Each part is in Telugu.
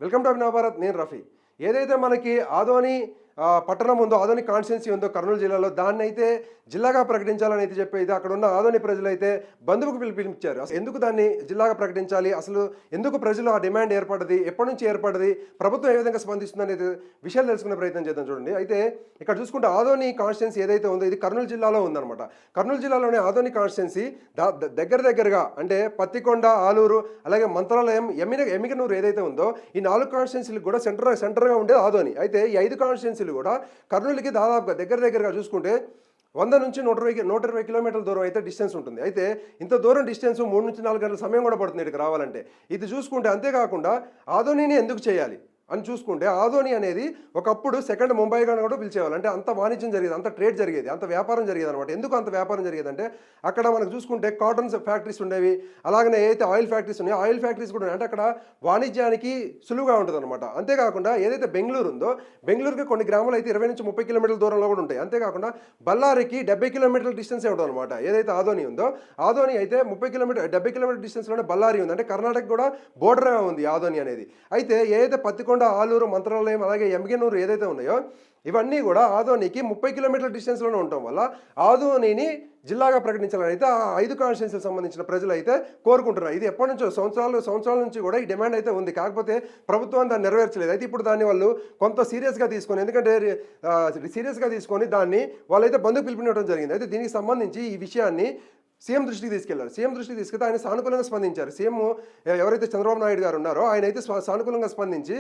Welcome to Abhinav Bharat. నేను రఫీ. ఏదైతే మనకి ఆదోని పట్టణం ఉందో, ఆదోని కాన్స్టిట్యున్సీ ఉందో కర్నూలు జిల్లాలో, దాన్ని అయితే జిల్లాగా ప్రకటించాలని అయితే చెప్పి అక్కడ ఉన్న ఆదోని ప్రజలైతే బంధువుకు పిలిపించారు. ఎందుకు దాన్ని జిల్లాగా ప్రకటించాలి, అసలు ఎందుకు ప్రజలు ఆ డిమాండ్ ఏర్పడ్డది, ఎప్పటి నుంచి ఏర్పడ్డది, ప్రభుత్వం ఏ విధంగా స్పందిస్తుంది అనేది విషయాలు తెలుసుకునే ప్రయత్నం చేద్దాం. చూడండి, అయితే ఇక్కడ చూసుకుంటే ఆదోని కాన్స్టిట్యున్సీ ఏదైతే ఉందో ఇది కర్నూలు జిల్లాలో ఉందన్నమాట. కర్నూలు జిల్లాలోని ఆదోని కాన్స్టిట్యున్సీ దగ్గరగా అంటే పత్తికొండ, ఆలూరు, అలాగే మంత్రాలయం, ఎమ్మిగనూరు ఏదైతే ఉందో ఈ 4 కాన్స్టిట్యున్సీలకు కూడా సెంటర్గా ఉండేది ఆదోని. అయితే ఈ 5 కాన్స్టిట్యున్సీలు కూడా కర్నూలుకి దాదాపుగా దగ్గరగా చూసుకుంటే 100 నుంచి 120 కిలోమీటర్ల దూరం అయితే డిస్టెన్స్ ఉంటుంది. అయితే ఇంత దూరం డిస్టెన్స్ 3 నుంచి 4 గంటల సమయం కూడా పడుతుంది ఇక్కడికి రావాలంటే. ఇది చూసుకుంటే అంతేకాకుండా ఆదోనిని ఎందుకు చేయాలి అని చూసుకుంటే, ఆదోని అనేది ఒకప్పుడు సెకండ్ ముంబైగా కూడా పిలిచేవాళ్ళు. అంటే అంత వాణిజ్యం జరిగేది, అంత ట్రేడ్ జరిగేది, అంత వ్యాపారం జరిగేది అనమాట. ఎందుకు అంత వ్యాపారం జరిగేదంటే అక్కడ మనకు చూసుకుంటే కాటన్స్ ఫ్యాక్టరీస్ ఉండేవి, అలాగనే ఏదైతే ఆయిల్ ఫ్యాక్టరీస్ ఉన్నాయో ఆయిల్ ఫ్యాక్టరీస్ కూడా ఉన్నాయి. అంటే అక్కడ వాణిజ్యానికి సులువుగా ఉంటుంది అనమాట. అంతేకాకుండా ఏదైతే బెంగళూరు ఉందో, బెంగళూరుకి కొన్ని గ్రామాలు అయితే 20 నుంచి 30 కిలోమీటర్ల దూరంలో కూడా ఉంటాయి. అంతేకాకుండా బళ్ళారికి 70 కిలోమీటర్ల డిస్టెన్సే ఉంటుంది అనమాట. ఏదైతే ఆదోని ఉందో, ఆదోని అయితే 70 కిలోమీటర్ డిస్టెన్స్లోనే బళ్ళారి ఉంది. అంటే కర్ణాటక కూడా బోర్డర్గా ఉంది ఆదోని అనేది. అయితే ఏదైతే పత్తికొండ, ఆలూరు, మంత్రాలయం, అలాగే ఎమ్మిగనూరు ఏదైతే ఉన్నాయో ఇవన్నీ కూడా ఆదోనికి 30 కిలోమీటర్ల డిస్టెన్స్లోనే ఉండటం వల్ల ఆదోనిని జిల్లాగా ప్రకటించాలని అయితే ఆ 5 కాన్స్టిట్యున్సీలకు సంబంధించిన ప్రజలు అయితే కోరుకుంటున్నారు. ఇది ఎప్పటి నుంచో సంవత్సరాల నుంచి కూడా ఈ డిమాండ్ అయితే ఉంది. కాకపోతే ప్రభుత్వం దాన్ని నెరవేర్చలేదు. అయితే ఇప్పుడు దాన్ని వాళ్ళు కొంత సీరియస్గా తీసుకొని, ఎందుకంటే సీరియస్గా తీసుకొని దాన్ని వాళ్ళైతే బంధుకు పిలుపునివ్వడం జరిగింది. అయితే దీనికి సంబంధించి ఈ విషయాన్ని సీఎం దృష్టికి తీసుకెళ్లారు. సీఎం దృష్టికి తీసుకెళ్తే ఆయన సానుకూలంగా స్పందించారు. సీఎం ఎవరైతే చంద్రబాబు నాయుడు గారు ఉన్నారో ఆయన అయితే సానుకూలంగా స్పందించి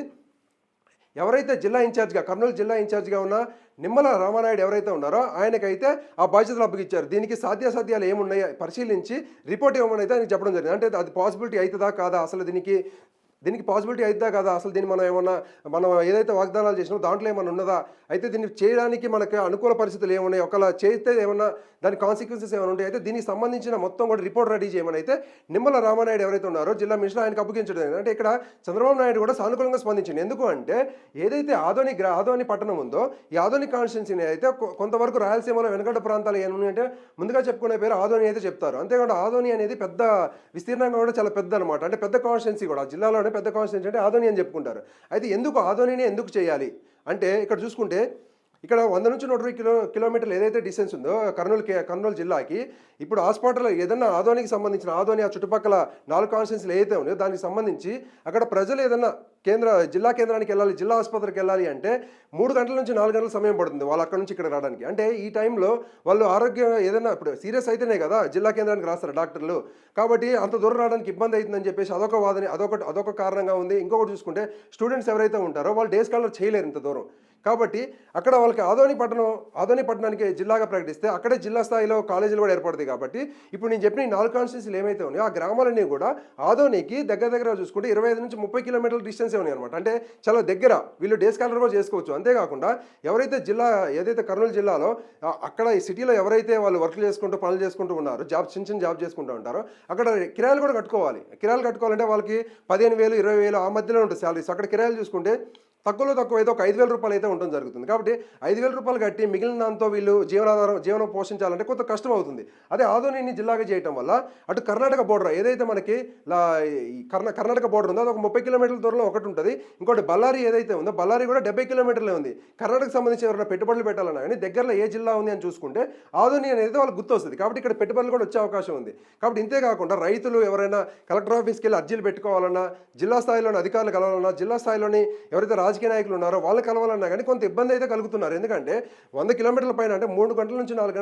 ఎవరైతే జిల్లా ఇన్ఛార్జ్గా, కర్నూలు జిల్లా ఇన్ఛార్జ్గా ఉన్న నిమ్మల రామానాయుడు ఎవరైతే ఉన్నారో ఆయనకైతే ఆ బాధ్యతలు అప్పగించారు. దీనికి సాధ్యాసాధ్యాలు ఏమున్నాయో పరిశీలించి రిపోర్ట్ ఇవ్వమని అయితే ఆయనకు చెప్పడం జరిగింది. అంటే అది పాసిబిలిటీ అవుతుందా కాదా, అసలు దీనికి పాసిబిలిటీ అవుతుందా కదా, అసలు దీన్ని మనం ఏదైతే వాగ్దానాలు చేసినామో దాంట్లో ఏమన్నా ఉన్నదా, అయితే దీన్ని చేయడానికి మనకు అనుకూల పరిస్థితులు ఏమున్నాయి, ఒకవేళ చేస్తే ఏమన్నా దాని కాన్సిక్వెన్సెస్ ఏమైనా ఉంటాయి, అయితే దీనికి సంబంధించిన మొత్తం కూడా రిపోర్ట్ రెడీ చేయమని అయితే నిమ్మల రామానాయుడు ఎవరైతే ఉన్నారో జిల్లా మినిస్టర్ ఆయనకు అప్పగించడం. అంటే ఇక్కడ చంద్రబాబు నాయుడు కూడా సానుకూలంగా స్పందించింది. ఎందుకు అంటే ఏదైతే ఆదోని పట్టణం ఉందో ఈ ఆదోని కాన్స్టిట్యున్సీని అయితే కొంతవరకు రాయలసీమలో వెనుకట ప్రాంతాలు ఏమున్నాయంటే ముందుగా చెప్పుకునే పేరు ఆదోని అయితే చెప్తారు. అంతేకాకుండా ఆదోని అనేది పెద్ద విస్తీర్ణంగా కూడా చాలా పెద్ద అనమాట. అంటే పెద్ద కాన్స్టిట్యున్సీ కూడా జిల్లాలో పెద్ద కాన్స్టిట్యున్సీ అంటే ఆదోని అని చెప్పుకుంటారు. అయితే ఎందుకు ఆదోనిని ఎందుకు చేయాలి అంటే ఇక్కడ చూసుకుంటే ఇక్కడ 100 నుంచి 120 కిలోమీటర్లు ఏదైతే డిస్టెన్స్ ఉందో కర్నూలు జిల్లాకి, ఇప్పుడు హాస్పిటల్ ఏదన్నా ఆదోనికి సంబంధించిన ఆ చుట్టుపక్కల 4 కాన్స్టిట్యున్సీలు ఏదైతే ఉన్నాయో దానికి సంబంధించి అక్కడ ప్రజలు ఏదన్నా జిల్లా కేంద్రానికి వెళ్ళాలి, జిల్లా ఆసుపత్రికి వెళ్ళాలి అంటే 3 గంటల నుంచి 4 గంటల సమయం పడుతుంది వాళ్ళు అక్కడ నుంచి ఇక్కడ రావడానికి. అంటే ఈ టైంలో వాళ్ళు ఆరోగ్యం ఏదైనా ఇప్పుడు సీరియస్ అయితేనే కదా జిల్లా కేంద్రానికి రాస్తారు డాక్టర్లు. కాబట్టి అంత దూరం రావడానికి ఇబ్బంది అవుతుందని చెప్పేసి అదొక వాదన, అదొక కారణంగా ఉంది. ఇంకొకటి చూసుకుంటే స్టూడెంట్స్ ఎవరైతే ఉంటారో వాళ్ళు డే స్కాలర్ చేయలేరు ఇంత దూరం. కాబట్టి అక్కడ వాళ్ళకి ఆదోని పట్టణానికి జిల్లాగా ప్రకటిస్తే అక్కడే జిల్లా స్థాయిలో కాలేజీలు కూడా ఏర్పడుతుంది. కాబట్టి ఇప్పుడు నేను చెప్పిన ఈ 4 కాన్స్టిట్యున్సీలు ఏమైతే ఉన్నాయో ఆ గ్రామాలన్నీ కూడా ఆదోనికి దగ్గర చూసుకుంటే 25 నుంచి 30 కిలోమీటర్ల డిస్టెన్స్ ఉన్నాయి అనమాట. అంటే చాలా దగ్గర, వీళ్ళు డే స్కాలర్ కూడా చేసుకోవచ్చు. అంతేకాకుండా ఎవరైతే ఏదైతే కర్నూలు జిల్లాలో అక్కడ ఈ సిటీలో ఎవరైతే వాళ్ళు వర్క్లు చేసుకుంటూ పనులు చేసుకుంటూ ఉన్నారో, చిన్న జాబ్ చేసుకుంటూ ఉంటారో అక్కడ కిరాయిలు కూడా కట్టుకోవాలి. కిరాయిలు కట్టుకోవాలంటే వాళ్ళకి 15,000 20,000 ఆ మధ్యలో ఉంటుంది శాలరీస్. అక్కడ కిరాయిలు చూసుకుంటే తక్కువ అయితే ఒక 5,000 రూపాయలు అయితే ఉండడం జరుగుతుంది. కాబట్టి 5,000 రూపాయలు కట్టి మిగిలిన దాంతో వీళ్ళు జీవనం పోషించాలంటే కొంత కష్టం అవుతుంది. అదే ఆదోనిని జిల్లాగా చేయటం వల్ల అటు కర్ణాటక బోర్డర్ ఏదైతే మనకి కర్ణాటక బోర్డర్ ఉందో అది ఒక 30 కిలోమీటర్ల దూరంలో ఒకటి ఉంటుంది. ఇంకోటి బళ్ళారి ఏదైతే ఉందో బళ్ళారి కూడా 70 కిలోమీటర్లే ఉంది. కర్ణాటకకు సంబంధించి ఎవరైనా పెట్టుబడులు పెట్టాలన్నా కానీ దగ్గరలో ఏ జిల్లా ఉంది అని చూసుకుంటే ఆదోని అనేది వాళ్ళకి గుర్తొస్తుంది. కాబట్టి ఇక్కడ పెట్టుబడులు కూడా వచ్చే అవకాశం ఉంది. కాబట్టి ఇంతేకాకుండా రైతులు ఎవరైనా కలెక్టర్ ఆఫీస్కి వెళ్ళి అర్జీలు పెట్టుకోవాలన్నా, జిల్లా స్థాయిలోని అధికారులు కలవాలన్నా, జిల్లా స్థాయిలోని ఎవరైతే రాజకీయ నాయకులు ఉన్నారో వాళ్ళు కలవాలన్నా కానీ కొంత ఇబ్బంది అయితే కలుగుతున్నారు. ఎందుకంటే 100 కిలోమీటర్ల పైన అంటే 3 గంటల నుంచి 4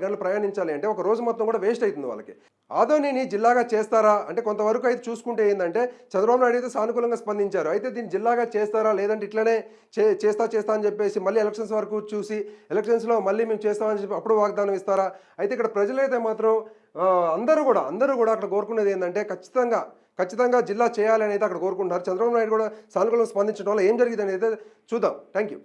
గంటలు ప్రయాణించాలి అంటే ఒక రోజు మొత్తం కూడా వేస్ట్ అవుతుంది వాళ్ళకి. ఆదోనిని జిల్లాగా చేస్తారా అంటే కొంతవరకు అయితే చూసుకుంటే ఏంటంటే చంద్రబాబు నాయుడు అయితే సానుకూలంగా స్పందించారు. అయితే దీన్ని జిల్లాగా చేస్తారా లేదంటే ఇట్లనే చేస్తా అని చెప్పేసి మళ్ళీ ఎలక్షన్స్ వరకు చూసి ఎలక్షన్స్లో మళ్ళీ మేము చేస్తామని చెప్పి అప్పుడు వాగ్దానం ఇస్తారా? అయితే ఇక్కడ ప్రజలైతే మాత్రం అందరూ కూడా అక్కడ కోరుకునేది ఏంటంటే ఖచ్చితంగా జిల్లా చేయాలని అయితే అక్కడ కోరుకుంటున్నారు. చంద్రబాబు నాయుడు కూడా సానుకూలంగా స్పందించడం వల్ల ఏం జరిగింది అనేది చూద్దాం. Thank you.